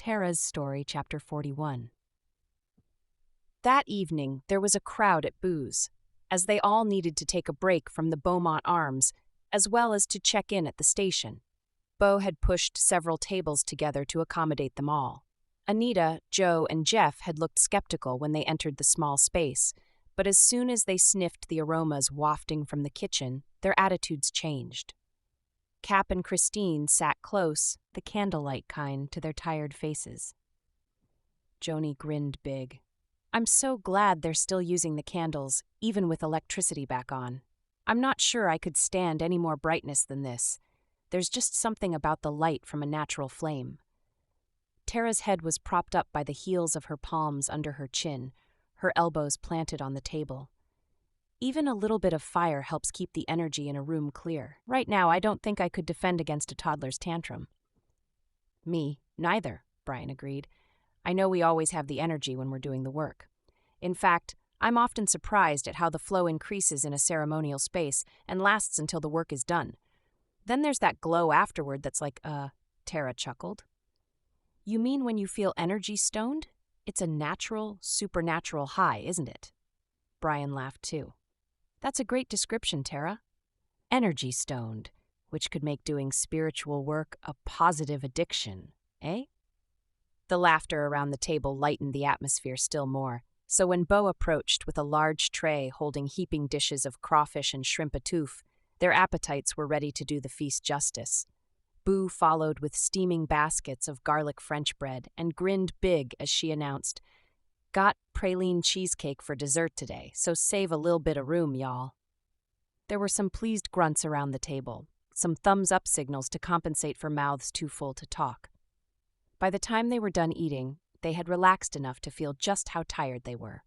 Terra's Story, Chapter 41. That evening, there was a crowd at Boo's, as they all needed to take a break from the Beaumont Arms, as well as to check in at the station. Beau had pushed several tables together to accommodate them all. Anita, Joe, and Jeff had looked skeptical when they entered the small space, but as soon as they sniffed the aromas wafting from the kitchen, their attitudes changed. Cap and Christine sat close, the candlelight kind, to their tired faces. Joni grinned big. "I'm so glad they're still using the candles, even with electricity back on. I'm not sure I could stand any more brightness than this. There's just something about the light from a natural flame." Terra's head was propped up by the heels of her palms under her chin, her elbows planted on the table. Even a little bit of fire helps keep the energy in a room clear. Right now, I don't think I could defend against a toddler's tantrum. Me, neither, Brian agreed. I know we always have the energy when we're doing the work. In fact, I'm often surprised at how the flow increases in a ceremonial space and lasts until the work is done. Then there's that glow afterward that's like, Terra chuckled. You mean when you feel energy stoned? It's a natural, supernatural high, isn't it? Brian laughed too. That's a great description, Terra. Energy stoned, which could make doing spiritual work a positive addiction, eh? The laughter around the table lightened the atmosphere still more, so when Beau approached with a large tray holding heaping dishes of crawfish and shrimp étouffe, their appetites were ready to do the feast justice. Boo followed with steaming baskets of garlic French bread and grinned big as she announced, "Got praline cheesecake for dessert today, so save a lil bit of room, y'all." There were some pleased grunts around the table, some thumbs-up signals to compensate for mouths too full to talk. By the time they were done eating, they had relaxed enough to feel just how tired they were.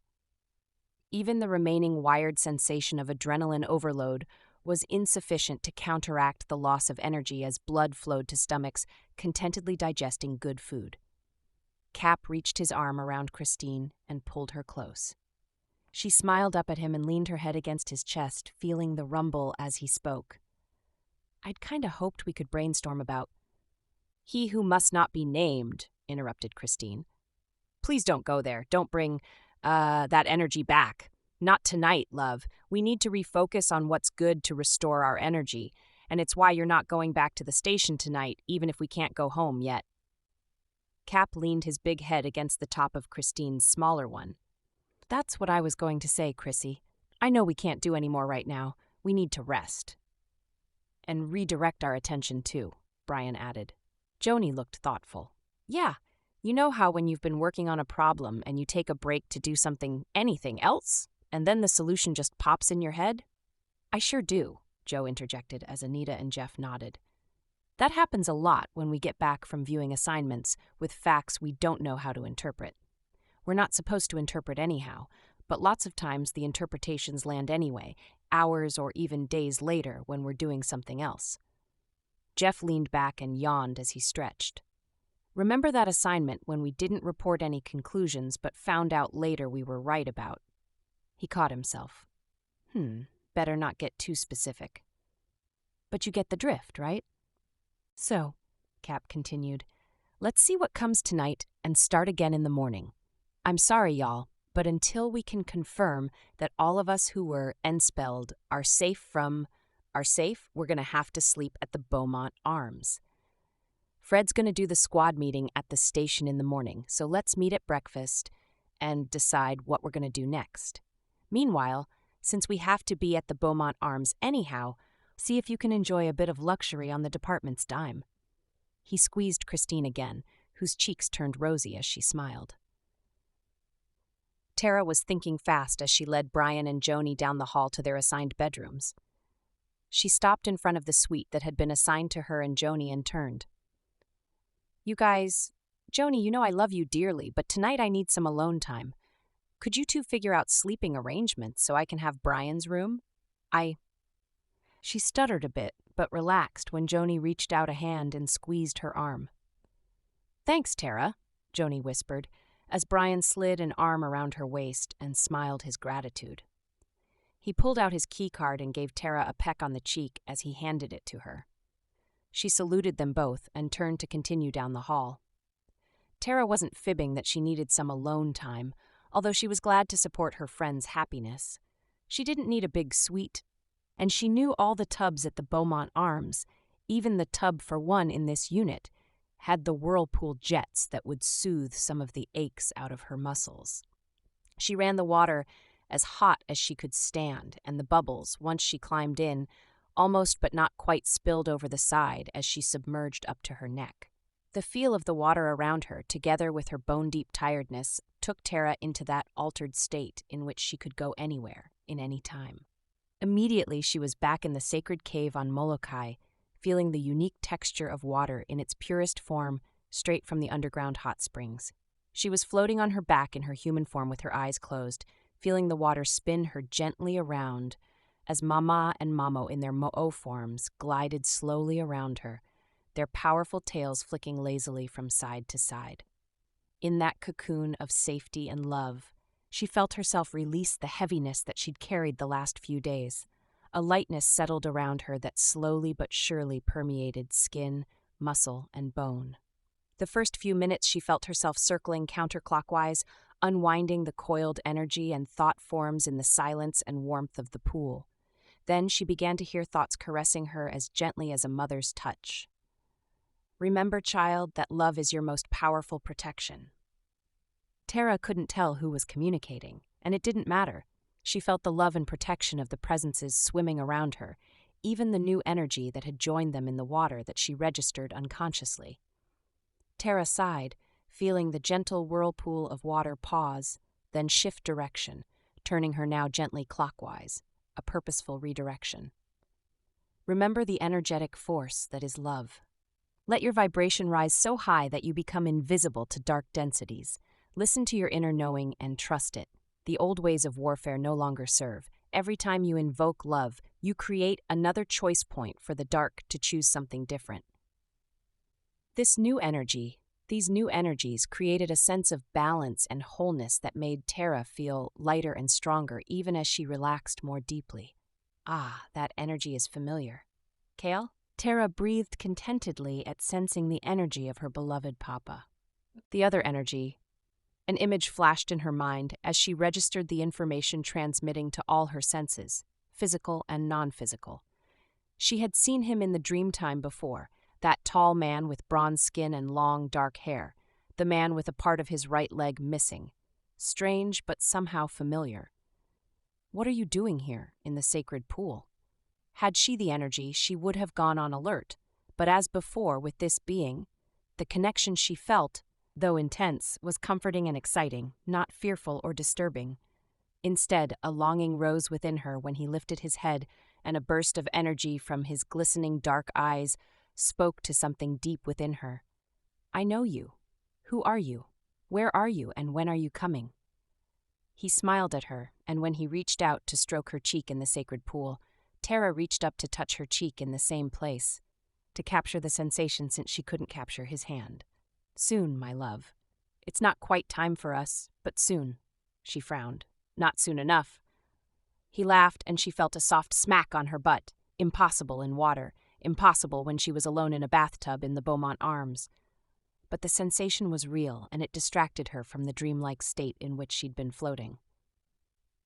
Even the remaining wired sensation of adrenaline overload was insufficient to counteract the loss of energy as blood flowed to stomachs contentedly digesting good food. Cap reached his arm around Christine and pulled her close. She smiled up at him and leaned her head against his chest, feeling the rumble as he spoke. "I'd kinda hoped we could brainstorm about—" "He who must not be named," interrupted Christine. "Please don't go there. Don't bring, that energy back. Not tonight, love. We need to refocus on what's good to restore our energy, and it's why you're not going back to the station tonight, even if we can't go home yet." Cap leaned his big head against the top of Christine's smaller one. "That's what I was going to say, Chrissy. I know we can't do any more right now. We need to rest. And redirect our attention too," Brian added. Joni looked thoughtful. "Yeah, you know how when you've been working on a problem and you take a break to do anything else, and then the solution just pops in your head?" "I sure do," Joe interjected as Anita and Jeff nodded. "That happens a lot when we get back from viewing assignments with facts we don't know how to interpret. We're not supposed to interpret anyhow, but lots of times the interpretations land anyway, hours or even days later when we're doing something else." Jeff leaned back and yawned as he stretched. "Remember that assignment when we didn't report any conclusions but found out later we were right about?" He caught himself. Better not get too specific. "But you get the drift, right?" "So," Cap continued, "let's see what comes tonight and start again in the morning. I'm sorry, y'all, but until we can confirm that all of us who were enspelled are safe, we're going to have to sleep at the Beaumont Arms. Fred's going to do the squad meeting at the station in the morning, so let's meet at breakfast and decide what we're going to do next. Meanwhile, since we have to be at the Beaumont Arms anyhow, see if you can enjoy a bit of luxury on the department's dime." He squeezed Christine again, whose cheeks turned rosy as she smiled. Terra was thinking fast as she led Brian and Joni down the hall to their assigned bedrooms. She stopped in front of the suite that had been assigned to her and Joni and turned. "You guys, Joni, you know I love you dearly, but tonight I need some alone time. Could you two figure out sleeping arrangements so I can have Brian's room? She stuttered a bit, but relaxed when Joni reached out a hand and squeezed her arm. "Thanks, Terra," Joni whispered, as Brian slid an arm around her waist and smiled his gratitude. He pulled out his key card and gave Terra a peck on the cheek as he handed it to her. She saluted them both and turned to continue down the hall. Terra wasn't fibbing that she needed some alone time, although she was glad to support her friend's happiness. She didn't need a big suite, and she knew all the tubs at the Beaumont Arms, even the tub for one in this unit, had the whirlpool jets that would soothe some of the aches out of her muscles. She ran the water as hot as she could stand, and the bubbles, once she climbed in, almost but not quite spilled over the side as she submerged up to her neck. The feel of the water around her, together with her bone-deep tiredness, took Terra into that altered state in which she could go anywhere, in any time. Immediately she was back in the sacred cave on Molokai, feeling the unique texture of water in its purest form straight from the underground hot springs. She was floating on her back in her human form with her eyes closed, feeling the water spin her gently around as Mama and Mamo in their mo'o forms glided slowly around her, their powerful tails flicking lazily from side to side. In that cocoon of safety and love, she felt herself release the heaviness that she'd carried the last few days. A lightness settled around her that slowly but surely permeated skin, muscle, and bone. The first few minutes she felt herself circling counterclockwise, unwinding the coiled energy and thought forms in the silence and warmth of the pool. Then she began to hear thoughts caressing her as gently as a mother's touch. Remember, child, that love is your most powerful protection. Terra couldn't tell who was communicating, and it didn't matter. She felt the love and protection of the presences swimming around her, even the new energy that had joined them in the water that she registered unconsciously. Terra sighed, feeling the gentle whirlpool of water pause, then shift direction, turning her now gently clockwise, a purposeful redirection. Remember the energetic force that is love. Let your vibration rise so high that you become invisible to dark densities. Listen to your inner knowing and trust it. The old ways of warfare no longer serve. Every time you invoke love, you create another choice point for the dark to choose something different. These new energies created a sense of balance and wholeness that made Terra feel lighter and stronger even as she relaxed more deeply. Ah, that energy is familiar. Kale? Terra breathed contentedly at sensing the energy of her beloved Papa. The other energy. An image flashed in her mind as she registered the information transmitting to all her senses, physical and non-physical. She had seen him in the dream time before, that tall man with bronze skin and long, dark hair, the man with a part of his right leg missing. Strange, but somehow familiar. What are you doing here, in the sacred pool? Had she the energy, she would have gone on alert, but as before with this being, the connection she felt, though intense, was comforting and exciting, not fearful or disturbing. Instead, a longing rose within her when he lifted his head, and a burst of energy from his glistening dark eyes spoke to something deep within her. I know you. Who are you? Where are you, and when are you coming? He smiled at her, and when he reached out to stroke her cheek in the sacred pool, Terra reached up to touch her cheek in the same place, to capture the sensation since she couldn't capture his hand. Soon, my love. It's not quite time for us, but soon. She frowned. Not soon enough. He laughed, and she felt a soft smack on her butt. Impossible in water. Impossible when she was alone in a bathtub in the Beaumont Arms. But the sensation was real, and it distracted her from the dreamlike state in which she'd been floating.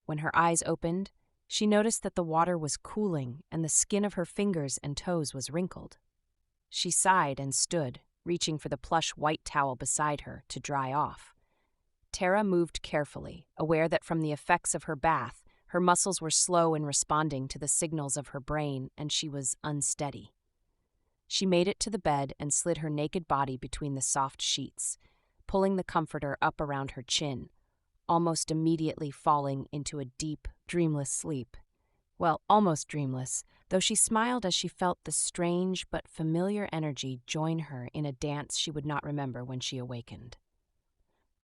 When her eyes opened, she noticed that the water was cooling, and the skin of her fingers and toes was wrinkled. She sighed and stood, reaching for the plush white towel beside her to dry off. Terra moved carefully, aware that from the effects of her bath, her muscles were slow in responding to the signals of her brain, and she was unsteady. She made it to the bed and slid her naked body between the soft sheets, pulling the comforter up around her chin, almost immediately falling into a deep, dreamless sleep. Well, almost dreamless, though she smiled as she felt the strange but familiar energy join her in a dance she would not remember when she awakened.